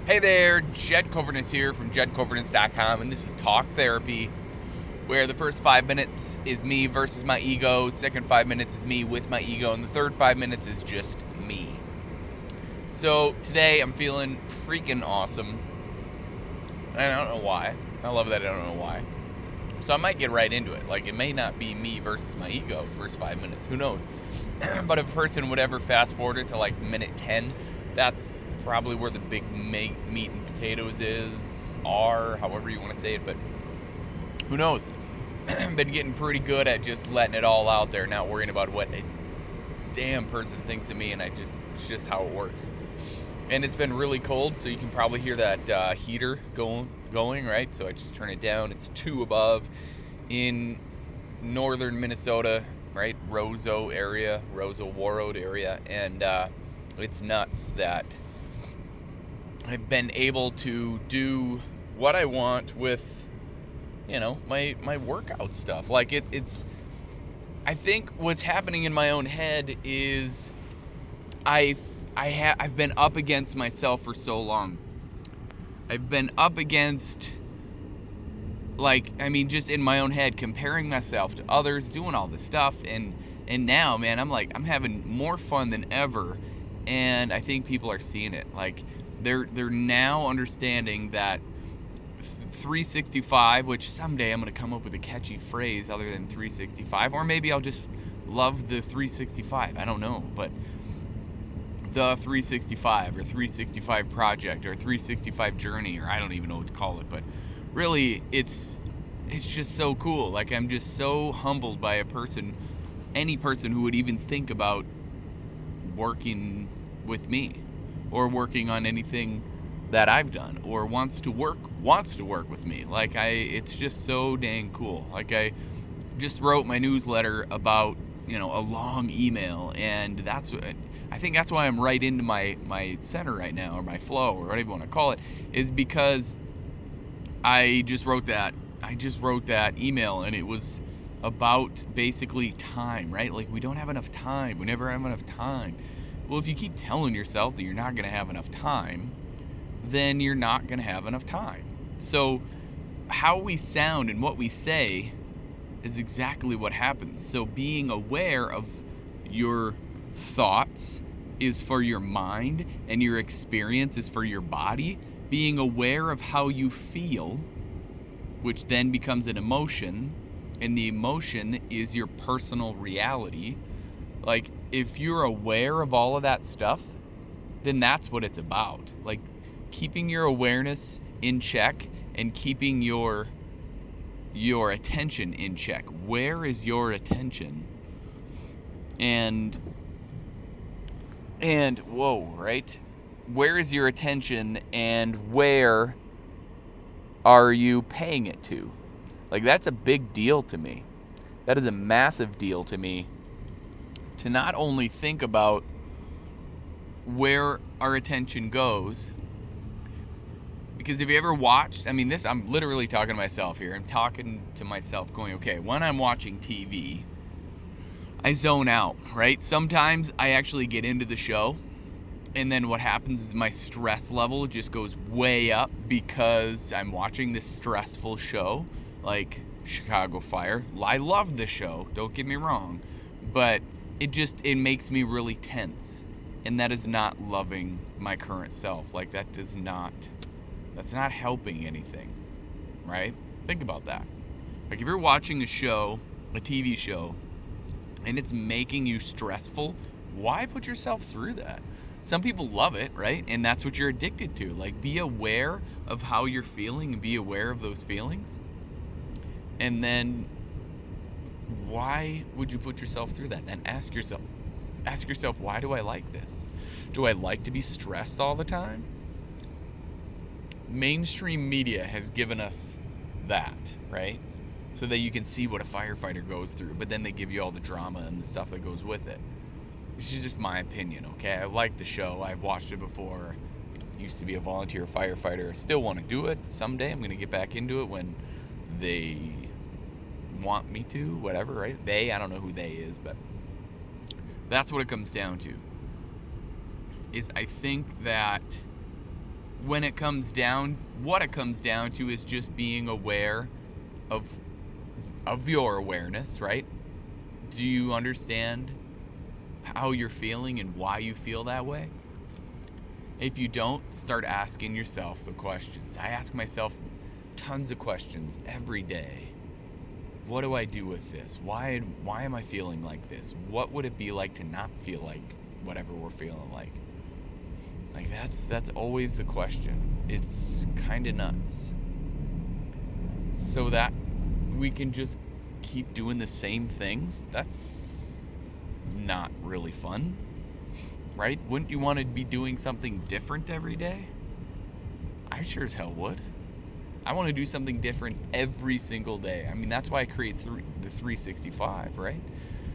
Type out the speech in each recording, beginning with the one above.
Hey there, Jed Coverness here from jedcoverness.com, and this is Talk Therapy, where the first 5 minutes is me versus my ego, second 5 minutes is me with my ego, and the third 5 minutes is just me. So today I'm feeling freaking awesome. I don't know why. I love that I don't know why. So I might get right into it. Like, it may not be me versus my ego first 5 minutes. Who knows? But if a person would ever fast forward it to like minute 10, that's probably where the big meat and potatoes are, however you want to say it. But who knows? Been getting pretty good at just letting it all out there, not worrying about what a damn person thinks of me, and it's just how it works. And it's been really cold, so you can probably hear that heater going, right? So I just turn it down. It's 2 above in northern Minnesota, right? Roseau Warroad area, and it's nuts that I've been able to do what I want with, my workout stuff. Like it's I think what's happening in my own head is I've been up against myself for so long. I've been up against, just in my own head, comparing myself to others, doing all this stuff, and now, man, I'm having more fun than ever, and I think people are seeing it. Like, they're now understanding that 365, which someday I'm gonna come up with a catchy phrase other than 365, or maybe I'll just love the 365. I don't know, but the 365 or 365 project or 365 journey, or I don't even know what to call it, but really it's just so cool. Like, I'm just so humbled by any person who would even think about working with me or working on anything that I've done or wants to work with me. Like, it's just so dang cool. Like, I just wrote my newsletter about, a long email, and I think that's why I'm right into my center right now, or my flow, or whatever you want to call it, is because I just wrote that email, and it was about basically time, right? Like, we don't have enough time. We never have enough time. Well, if you keep telling yourself that you're not going to have enough time, then you're not going to have enough time. So how we sound and what we say is exactly what happens. So being aware of your thoughts is for your mind, and your experience is for your body. Being aware of how you feel, which then becomes an emotion, and the emotion is your personal reality. Like, if you're aware of all of that stuff, then that's what it's about. Like, keeping your awareness in check and keeping your attention in check. Where is your attention? And whoa, right? Where is your attention, and where are you paying it to? Like, that's a big deal to me. That is a massive deal to me, to not only think about where our attention goes, because if you ever watched, I'm literally talking to myself here. I'm talking to myself going, okay, when I'm watching TV, I zone out, right? Sometimes I actually get into the show, and then what happens is my stress level just goes way up because I'm watching this stressful show, like Chicago Fire. I love the show, don't get me wrong, but it makes me really tense, and that is not loving my current self. Like, that's not helping anything, right? Think about that. Like, if you're watching a TV show, and it's making you stressful, why put yourself through that? Some people love it, right? And that's what you're addicted to. Like, be aware of how you're feeling and be aware of those feelings. And then, why would you put yourself through that? Then ask yourself, why do I like this? Do I like to be stressed all the time? Mainstream media has given us that, right? So that you can see what a firefighter goes through, but then they give you all the drama and the stuff that goes with it. This is just my opinion, okay? I like the show. I've watched it before. I used to be a volunteer firefighter. I still want to do it someday. I'm going to get back into it when they want me to, whatever, right? I don't know who they is, but that's what it comes down to. Is I think that when it comes down, what it comes down to is just being aware of your awareness, right? Do you understand how you're feeling and why you feel that way? If you don't, start asking yourself the questions. I ask myself tons of questions every day. What do I do with this? Why am I feeling like this? What would it be like to not feel like whatever we're feeling like? Like that's always the question. It's kind of nuts. So that we can just keep doing the same things, that's not really fun, right? Wouldn't you want to be doing something different every day? I sure as hell would. I want to do something different every single day. I mean, that's why I create the 365, right?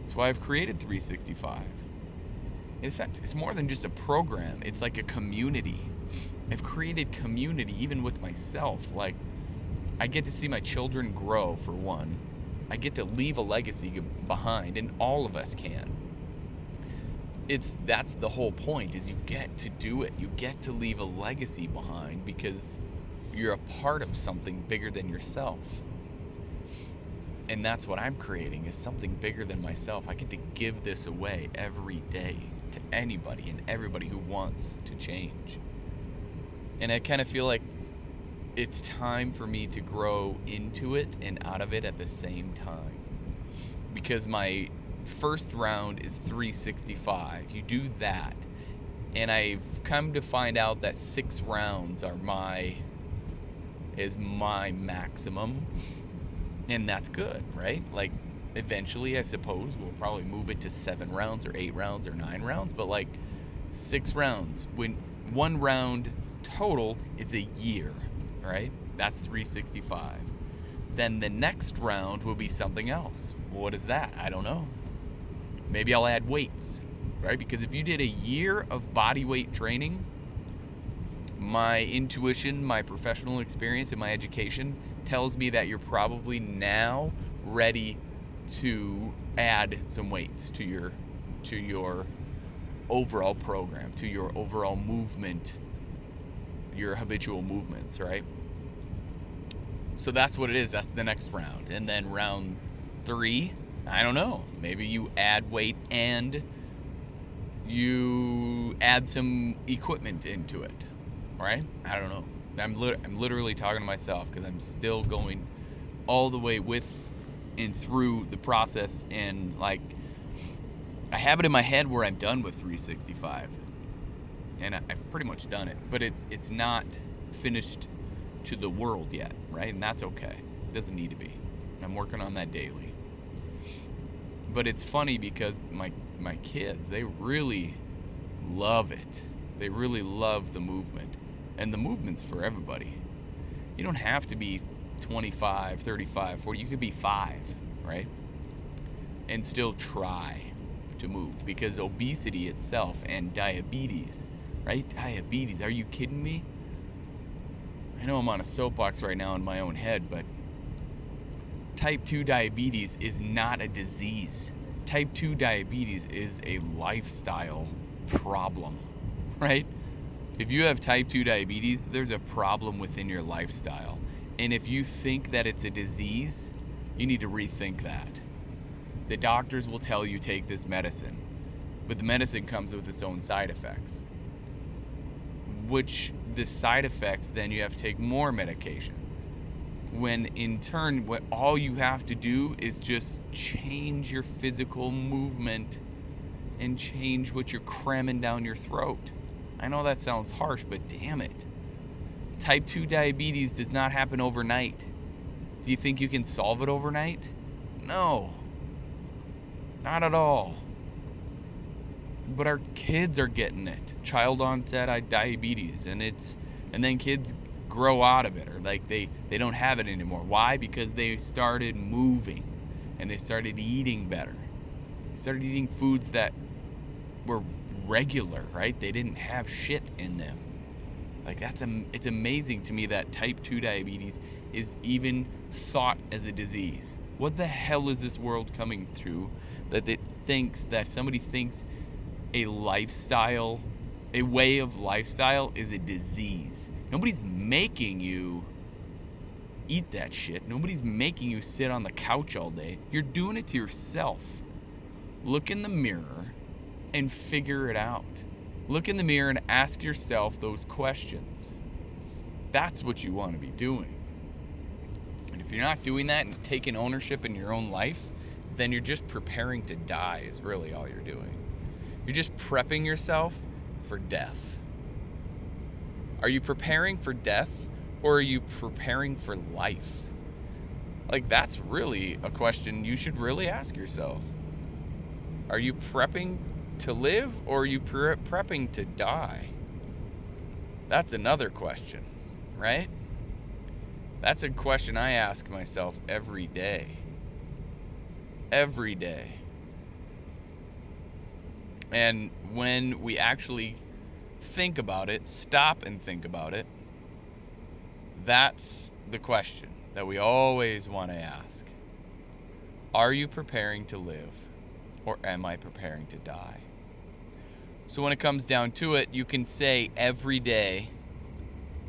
That's why I've created 365. It's more than just a program. It's like a community. I've created community even with myself. Like, I get to see my children grow, for one. I get to leave a legacy behind, and all of us can. That's the whole point, is you get to do it. You get to leave a legacy behind because you're a part of something bigger than yourself. And that's what I'm creating, is something bigger than myself. I get to give this away every day to anybody and everybody who wants to change. And I kind of feel like it's time for me to grow into it and out of it at the same time. Because my first round is 365. You do that. And I've come to find out that 6 rounds are my maximum. And that's good, right? Like, eventually, I suppose, we'll probably move it to 7 rounds or 8 rounds or 9 rounds. But like 6 rounds, when 1 round total is a year, right? That's 365. Then the next round will be something else. What is that? I don't know. Maybe I'll add weights, right? Because if you did a year of body weight training, my intuition, my professional experience, and my education tells me that you're probably now ready to add some weights to your overall program, to your overall movement, your habitual movements, right? So that's what it is. That's the next round. And then round 3, I don't know. Maybe you add weight and you add some equipment into it, right? I don't know. I'm literally talking to myself because I'm still going all the way with and through the process, and like, I have it in my head where I'm done with 365, and I've pretty much done it, but it's not finished to the world yet, right? And that's okay. It doesn't need to be. I'm working on that daily. But it's funny because my kids, they really love it. They really love the movement. And the movement's for everybody. You don't have to be 25, 35, 40. You could be 5, right? And still try to move. Because obesity itself and diabetes, right? Diabetes, are you kidding me? I know I'm on a soapbox right now in my own head, but type 2 diabetes is not a disease. Type 2 diabetes is a lifestyle problem, right? If you have type 2 diabetes, there's a problem within your lifestyle. And if you think that it's a disease, you need to rethink that. The doctors will tell you take this medicine, but the medicine comes with its own side effects. Which the side effects, then you have to take more medication. When in turn, what all you have to do is just change your physical movement and change what you're cramming down your throat. I know that sounds harsh, but damn it. Type 2 diabetes does not happen overnight. Do you think you can solve it overnight? No. Not at all. But our kids are getting it. Child onset diabetes, and then kids grow out of it, or like they don't have it anymore. Why? Because they started moving and they started eating better. They started eating foods that were regular, right? They didn't have shit in them. Like, it's amazing to me that type 2 diabetes is even thought as a disease. What the hell is this world coming through that somebody thinks a lifestyle A way of lifestyle is a disease. Nobody's making you eat that shit. Nobody's making you sit on the couch all day. You're doing it to yourself. Look in the mirror and figure it out. Look in the mirror and ask yourself those questions. That's what you want to be doing. And if you're not doing that and taking ownership in your own life, then you're just preparing to die is really all you're doing. You're just prepping yourself for death. Are you preparing for death or are you preparing for life? Like, that's really a question you should really ask yourself. Are you prepping to live or are you prepping to die? That's another question, right? That's a question I ask myself every day. Every day. And when we actually think about it, stop and think about it, that's the question that we always want to ask. Are you preparing to live or am I preparing to die? So when it comes down to it, you can say every day,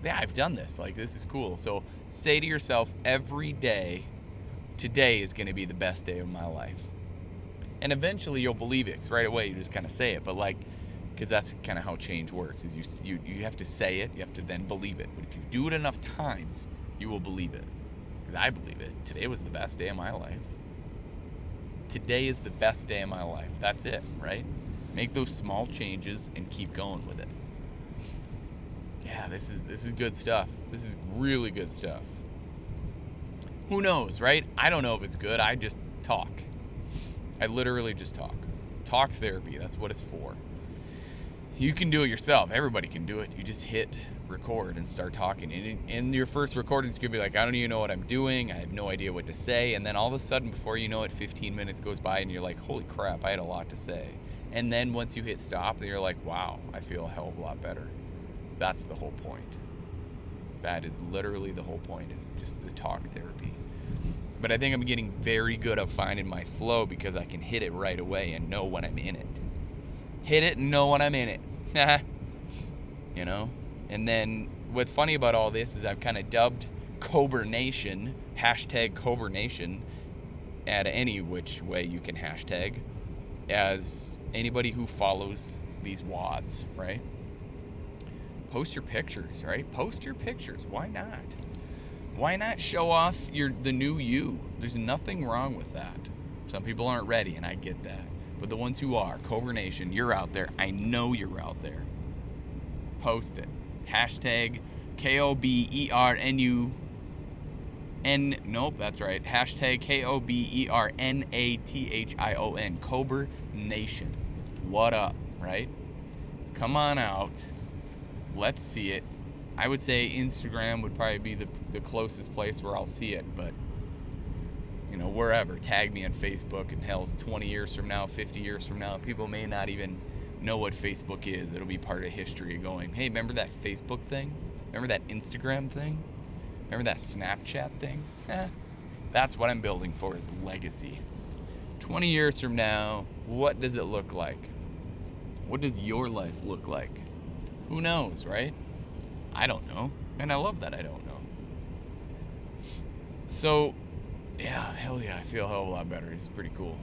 yeah, I've done this. Like, this is cool. So say to yourself every day, today is going to be the best day of my life. And eventually you'll believe it, 'cause right away you just kind of say it. But like, because that's kind of how change works, is you have to say it, you have to then believe it. But if you do it enough times, you will believe it. Because I believe it. Today was the best day of my life. Today is the best day of my life. That's it, right? Make those small changes and keep going with it. Yeah, this is good stuff. This is really good stuff. Who knows, right? I don't know if it's good. I just talk. I literally just talk. Talk therapy, that's what it's for. You can do it yourself. Everybody can do it. You just hit record and start talking. And your first recording is going to be like, I don't even know what I'm doing. I have no idea what to say. And then all of a sudden, before you know it, 15 minutes goes by and you're like, holy crap, I had a lot to say. And then once you hit stop, then you're like, wow, I feel a hell of a lot better. That's the whole point. That is literally the whole point, is just the talk therapy. But I think I'm getting very good at finding my flow because I can hit it right away and know when I'm in it. Hit it and know when I'm in it. You know? And then what's funny about all this is I've kind of dubbed Cobra Nation, hashtag Cobra Nation, at any which way you can hashtag, as anybody who follows these wads, right? Post your pictures, right? Post your pictures. Why not? Why not show off the new you? There's nothing wrong with that. Some people aren't ready, and I get that. But the ones who are, Cobra Nation, you're out there. I know you're out there. Post it. Hashtag KOBERNUN. Nope, that's right. Hashtag KOBERNATHION. Cobra Nation. What up, right? Come on out. Let's see it. I would say Instagram would probably be the closest place where I'll see it, but you know, wherever. Tag me on Facebook, and hell, 20 years from now, 50 years from now, people may not even know what Facebook is. It'll be part of history, going, hey, remember that Facebook thing? Remember that Instagram thing? Remember that Snapchat thing? That's what I'm building for, is legacy. 20 years from now, what does it look like? What does your life look like? Who knows, right? I don't know. And I love that I don't know. So, yeah, hell yeah, I feel a hell of a lot better. It's pretty cool.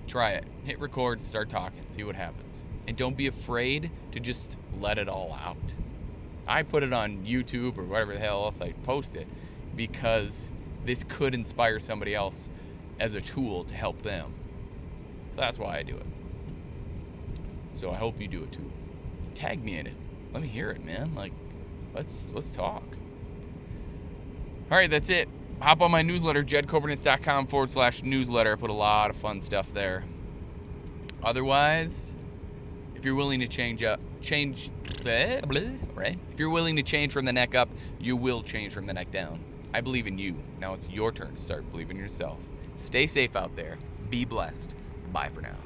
Try it. Hit record, start talking, see what happens. And don't be afraid to just let it all out. I put it on YouTube or whatever the hell else I post it because this could inspire somebody else as a tool to help them. So that's why I do it. So I hope you do it too. Tag me in it. Let me hear it, man. Like, let's talk. All right, that's it. Hop on my newsletter, jedkobernitz.com/newsletter. I put a lot of fun stuff there. Otherwise, if you're willing to change, right? If you're willing to change from the neck up, you will change from the neck down. I believe in you. Now it's your turn to start believing in yourself. Stay safe out there. Be blessed. Bye for now.